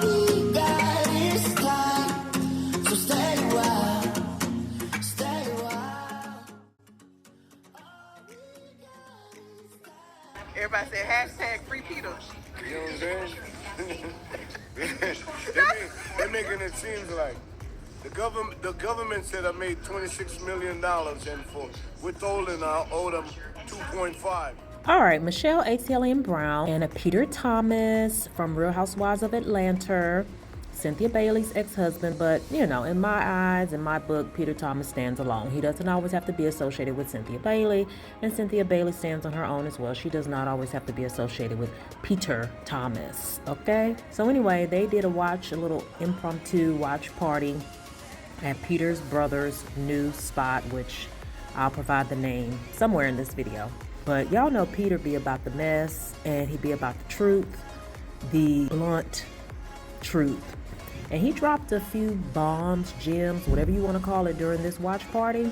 we got is time, so stay a while, stay a while. Everybody said hashtag free Peter. You know what I'm saying? They're making it seem like the government said I made $26 million, and for withholding I owe them 2.5. All right, Michelle Atlien Brown and a Peter Thomas from Real Housewives of Atlanta, Cynthia Bailey's ex-husband, but you know, in my eyes, in my book, Peter Thomas stands alone. He doesn't always have to be associated with Cynthia Bailey, and Cynthia Bailey stands on her own as well. She does not always have to be associated with Peter Thomas, okay? So anyway, they did a little impromptu watch party at Peter's brother's new spot, which I'll provide the name somewhere in this video. But y'all know Peter be about the mess, and he be about the truth, the blunt truth. And he dropped a few bombs, gems, whatever you want to call it, during this watch party.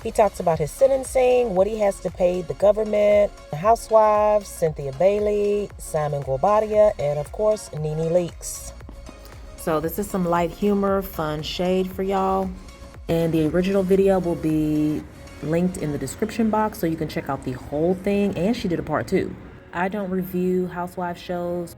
He talks about his sentencing, what he has to pay the government, the housewives, Cynthia Bailey, Simon Guobadia, and of course, Nene Leakes. So this is some light humor, fun shade for y'all. And the original video will be linked in the description box so you can check out the whole thing. And she did a part 2. I don't review housewife shows,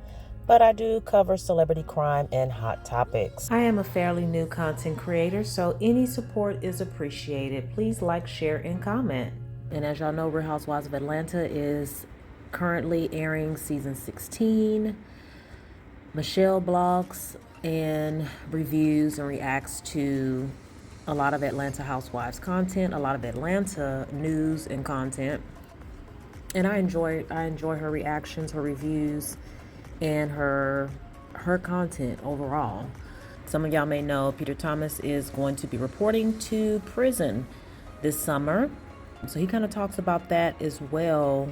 but I do cover celebrity crime and hot topics. I am a fairly new content creator, so any support is appreciated. Please like, share, and comment. And as y'all know, Real Housewives of Atlanta is currently airing season 16. Michelle blogs and reviews and reacts to a lot of Atlanta Housewives content, a lot of Atlanta news and content. And I enjoy her reactions, her reviews, and her content overall. Some of y'all may know Peter Thomas is going to be reporting to prison this summer. So he kind of talks about that as well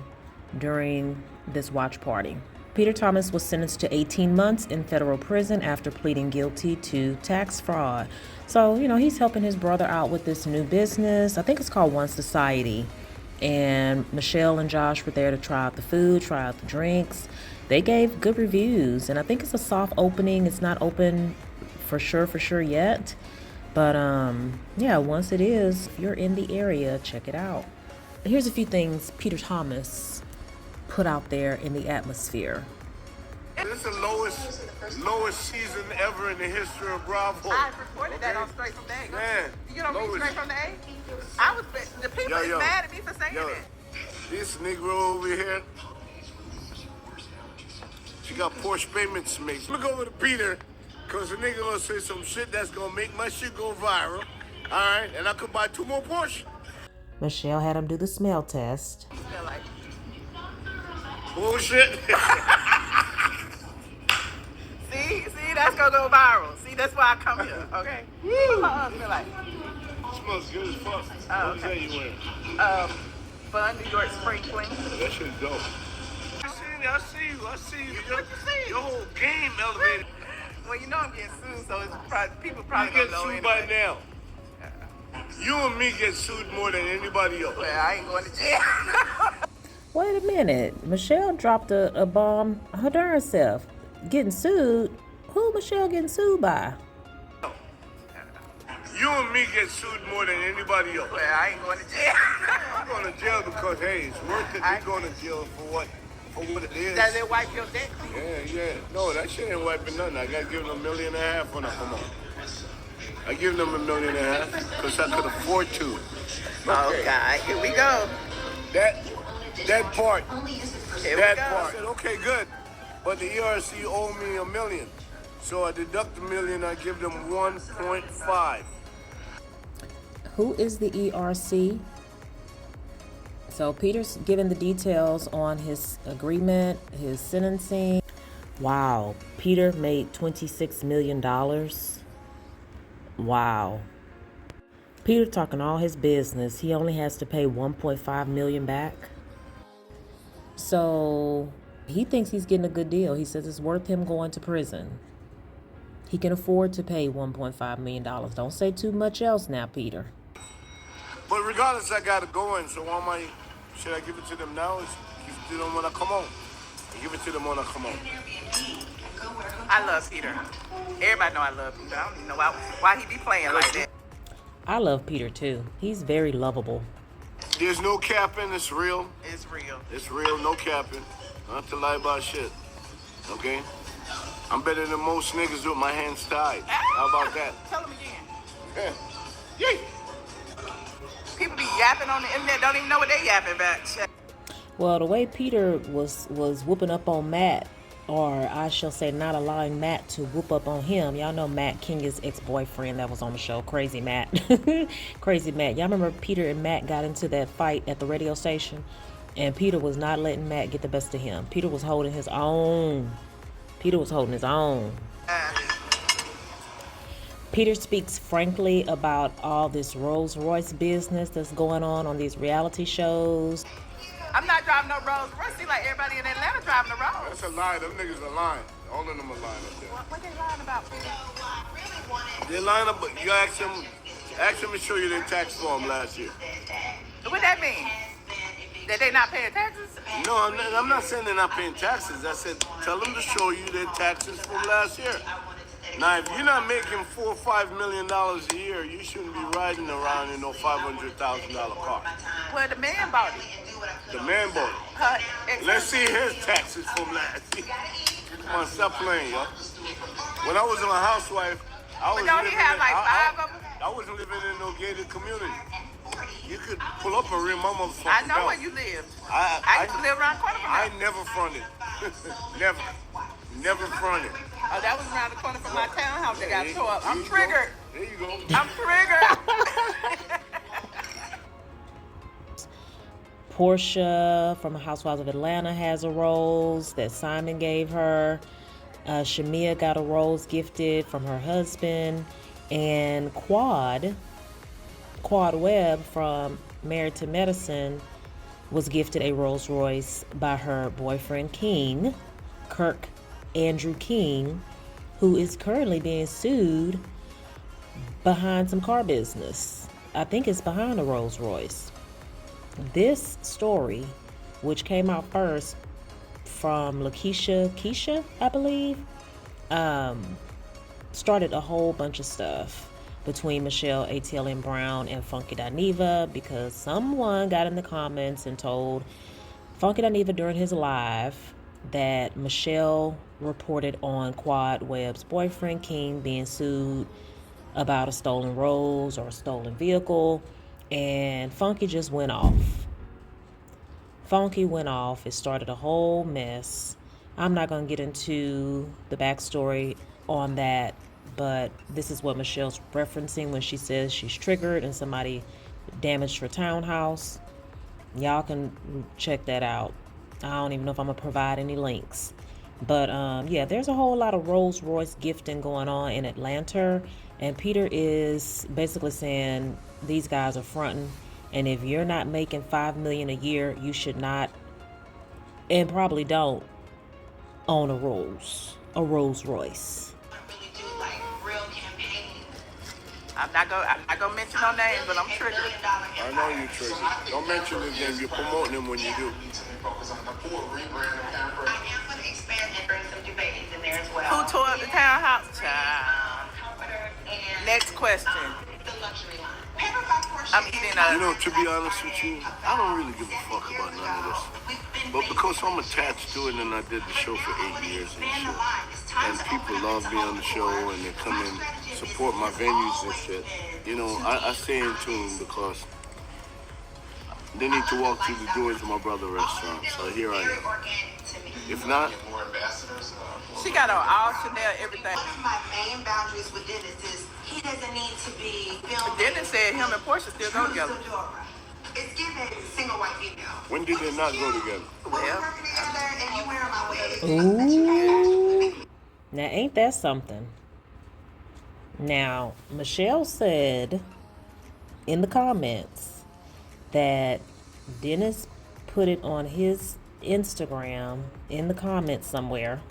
during this watch party. Peter Thomas was sentenced to 18 months in federal prison after pleading guilty to tax fraud. So, you know, he's helping his brother out with this new business. I think it's called One Society. And Michelle and Josh were there to try out the food, try out the drinks. They gave good reviews, and I think it's a soft opening. It's not open for sure yet. But yeah, once it is, if you're in the area, check it out. Here's a few things Peter Thomas put out there in the atmosphere. This is the lowest season ever in the history of Bravo. I reported that on Straight from the A. Man, you get on me Straight from the A? I was, the people is mad at me for saying it. This Negro over here, she got Porsche payments to make. Look over to Peter, because the nigga gonna say some shit that's gonna make my shit go viral. All right, and I could buy 2 more Porsche. Michelle had him do the smell test. Smell like bullshit. See, that's gonna go viral. See, that's why I come here, okay? Woo! Smell like. Smells good as fuck. Oh, what is that you wearing? Fun New York spring clean. That shit's dope. I see you. What you see? Your whole game elevated. Well, you know I'm getting sued, so it's probably, people probably You don't get know sued anyway. by now. You and me get sued more than anybody else. Well, I ain't going to jail. Wait a minute. Michelle dropped a bomb her darn self. Getting sued? Who Michelle getting sued by? You and me get sued more than anybody else. Well, I ain't going to jail. I'm going to jail because, hey, it's worth it. You're going to jail for what it is. Does it wipe your debt? Yeah. No, that shit ain't wiping nothing. I got to give them $1.5 million when I come on. I give them $1.5 million because I could afford to. Okay. Oh, God. Here we go. That part. Here That we go. part. I said, okay, good. But the ERC owed me $1 million. So I deduct $1 million, I give them 1.5. Who is the ERC? So Peter's giving the details on his agreement, his sentencing. Wow, Peter made $26 million. Wow. Peter talking all his business. He only has to pay $1.5 million back. So he thinks he's getting a good deal. He says it's worth him going to prison. He can afford to pay $1.5 million. Don't say too much else now, Peter. But regardless, I got to go in. So should I give it to them now or give it to them when I come home? I give it to them when I come home. I love Peter. Everybody know I love Peter. I don't even know why he be playing like that. I love Peter too. He's very lovable. There's no capping. It's real. It's real. It's real. No capping. I don't have to lie about shit. Okay? I'm better than most niggas with my hands tied. How about that? Tell him again. Yeah. Yay. People be yapping on the internet, don't even know what they yapping about. Shit. Well, the way Peter was whooping up on Matt, or I shall say not allowing Matt to whoop up on him. Y'all know Matt Kenya's ex-boyfriend that was on the show, Crazy Matt. Crazy Matt. Y'all remember Peter and Matt got into that fight at the radio station? And Peter was not letting Matt get the best of him. Peter was holding his own. Peter speaks frankly about all this Rolls Royce business that's going on these reality shows. I'm not driving no Rolls Royce. See, like everybody in Atlanta driving the Rolls. That's a lie. Them niggas are lying. All of them are lying up there. What they lying about, Peter? They're lying up, but you ask them to show you their tax form last year. What that mean? That they not paying taxes? No, I'm not saying they're not paying taxes. I said tell them to show you their taxes from last year. Now, if you're not making $4 or $5 million a year, you shouldn't be riding around in no $500,000 car. Well, the man bought it. The man bought it. Let's see his taxes from last year. Come on, stop playing, yo. When I was a housewife, I was don't he have like 5 of them? I wasn't living in no gated community. You could pull up and ring my motherfucker. I know where you live. I used to live around the corner from I there. never fronted. Never fronted. Oh, that was around the corner from my townhouse that got tore up. I'm There you triggered. go. There you go. I'm triggered. Porsha from Housewives of Atlanta has a rose that Simon gave her. Shamia got a rose gifted from her husband. And Quad Webb from Married to Medicine was gifted a Rolls Royce by her boyfriend King, Kirk Andrew King, who is currently being sued behind some car business. I think it's behind a Rolls Royce. This story, which came out first from Lakeyshakeysha, I believe, started a whole bunch of stuff between Michelle, Atlien Brown, and Funky Dineva, because someone got in the comments and told Funky Dineva during his live that Michelle reported on Quad Webb's boyfriend King being sued about a stolen rose or a stolen vehicle, and Funky just went off. It started a whole mess. I'm not going to get into the backstory on that, but this is what Michelle's referencing when she says she's triggered and somebody damaged her townhouse. Y'all can check that out. I don't even know if I'm going to provide any links. But yeah, there's a whole lot of Rolls Royce gifting going on in Atlanta. And Peter is basically saying these guys are fronting. And if you're not making $5 million a year, you should not, and probably don't, own a Rolls Royce. I'm not gonna mention no names, but I'm triggered. I know you triggered. Don't mention his name. You're promoting him when you do. Who tore up the townhouse? Child. Next question. I'm eating You know, to be honest with you, I don't really give a fuck about none of this. But because I'm attached to it and I did the show for 8 years and shit, and people love me on the show and they come in, support my venues and shit, you know, I stay in tune because they need to walk through the doors of my brother restaurant. So here I am. If not, she got on all Chanel, everything. One of my main boundaries with Dennis is he doesn't need to be filmed. Dennis said him and Porsha still go together. It's given single white female. when did they not go together? We're working together and you wearing my wig. Ooh. Now, ain't that something? Now, Michelle said in the comments that Dennis put it on his Instagram in the comments somewhere.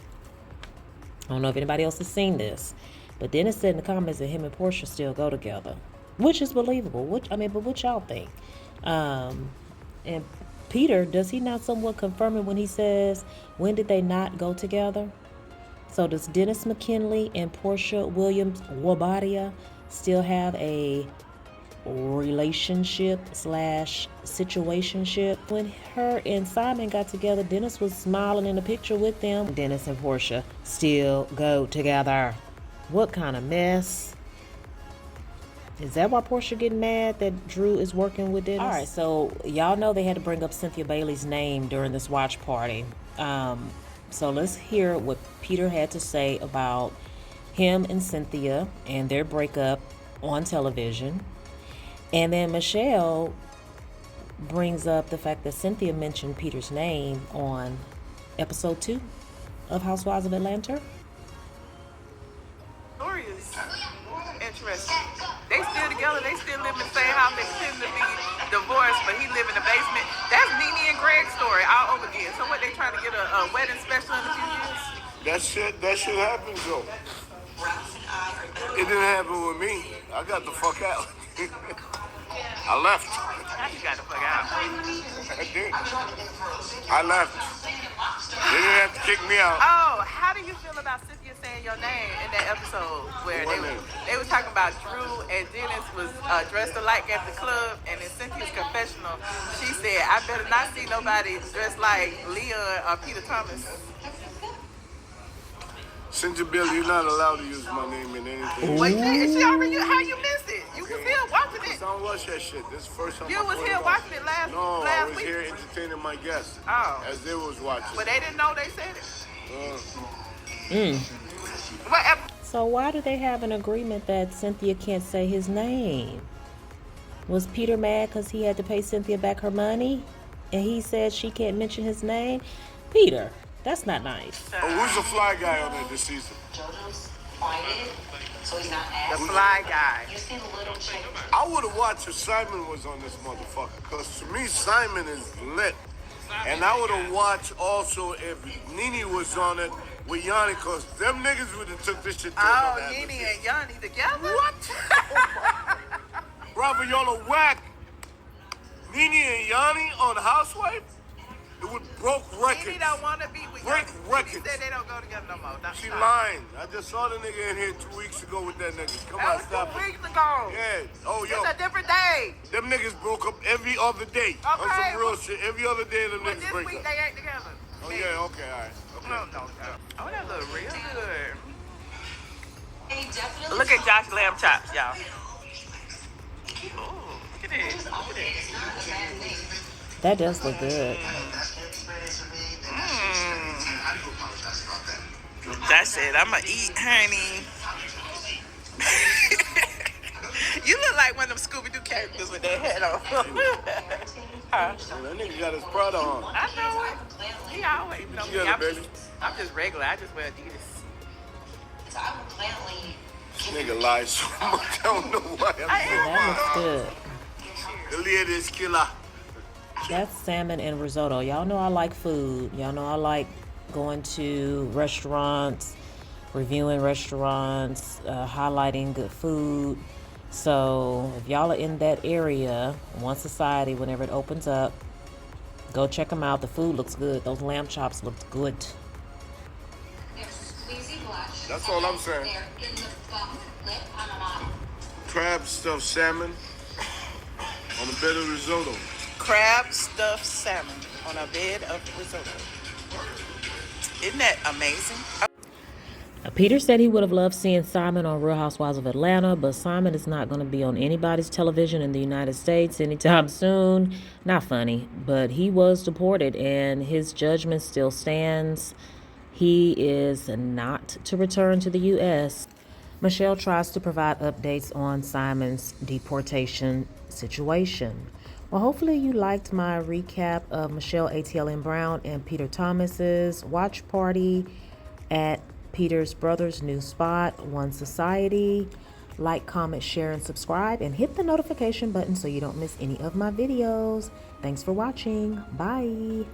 I don't know if anybody else has seen this, but Dennis said in the comments that him and Porsha still go together, which is believable. But what y'all think? And Peter, does he not somewhat confirm it when he says, when did they not go together? So does Dennis McKinley and Porsha Williams Wabadia still have a relationship slash situationship? When her and Simon got together, Dennis was smiling in the picture with them. Dennis and Porsha still go together. What kind of mess? Is that why Porsha getting mad that Drew is working with Dennis? All right, so y'all know they had to bring up Cynthia Bailey's name during this watch party. So let's hear what Peter had to say about him and Cynthia and their breakup on television. And then Michelle brings up the fact that Cynthia mentioned Peter's name on episode 2 of Housewives of Atlanta. Story is interesting. They still together. They still live in the same house. They pretend to be divorced, but he live in the basement. That's Nene and Greg's story all over again. So what, they trying to get a wedding special in a few years? That shit happens though. It didn't happen with me. I got the fuck out. I left. How you got the fuck out? I did. I left. They didn't have to kick me out. Oh, how do you feel about Cynthia saying your name in that episode where they was talking about Drew and Dennis was dressed alike at the club, and in Cynthia's confessional, she said, "I better not see nobody dressed like Leon or Peter Thomas." Cynthia Bailey, you're not allowed to use my name in anything. Wait, she already, how you missed it? You was here watching it. Don't watch that shit. This is the first time You was here watching it last I was week. here entertaining my guests as they was watching. But they didn't know they said it. So why do they have an agreement that Cynthia can't say his name? Was Peter mad because he had to pay Cynthia back her money? And he said she can't mention his name? Peter, that's not nice. Oh, who's the fly guy on it this season? The fly guy. I would have watched if Simon was on this motherfucker, because to me, Simon is lit. And I would have watched also if Nene was on it with Yanni, because them niggas would have took this shit to another Nene atmosphere. and Yanni together? What? Brother, y'all are whack. Nene and Yanni on Housewife? It would broke records. Nene don't want to be with Break Yanni. records. She said they don't go together no more. She lying. I just saw the nigga in here 2 weeks ago with that nigga. Come on, stop That was 2 it. weeks ago. Yeah. Oh, yo. It's a different day. Them niggas broke up every other day. On Okay, some real shit. Every other day them But niggas this break week up. they ain't together. Oh, yeah, okay, all right. Okay. No. Oh, that look real good. Look at Josh Lamb chops, y'all. Ooh, look at it. Look at it. That does look good. That's it. I'ma eat, honey. You look like one of them Scooby-Doo characters with their head on. Huh? That nigga got his Prada on. I know it. He always know me. Yeah, baby. I'm just regular. I just wear Adidas. This nigga lies so much. I don't know why. That looks good. The ladies killer. That's salmon and risotto. Y'all know I like food. Y'all know I like going to restaurants, reviewing restaurants, highlighting good food. So if y'all are in that area, One Society, whenever it opens up, go check them out. The food looks good. Those lamb chops look good. That's all I'm saying. Crab stuffed salmon on a bed of risotto. Crab stuffed salmon on a bed of risotto. Isn't that amazing? Peter said he would have loved seeing Simon on Real Housewives of Atlanta, but Simon is not going to be on anybody's television in the United States anytime soon. Not funny, but he was deported and his judgment still stands. He is not to return to the U.S. Michelle tries to provide updates on Simon's deportation situation. Well, hopefully you liked my recap of Michelle Atlien Brown and Peter Thomas's watch party at Peter's brother's new spot, One Society. Like, comment, share, and subscribe, and hit the notification button so you don't miss any of my videos. Thanks for watching. Bye.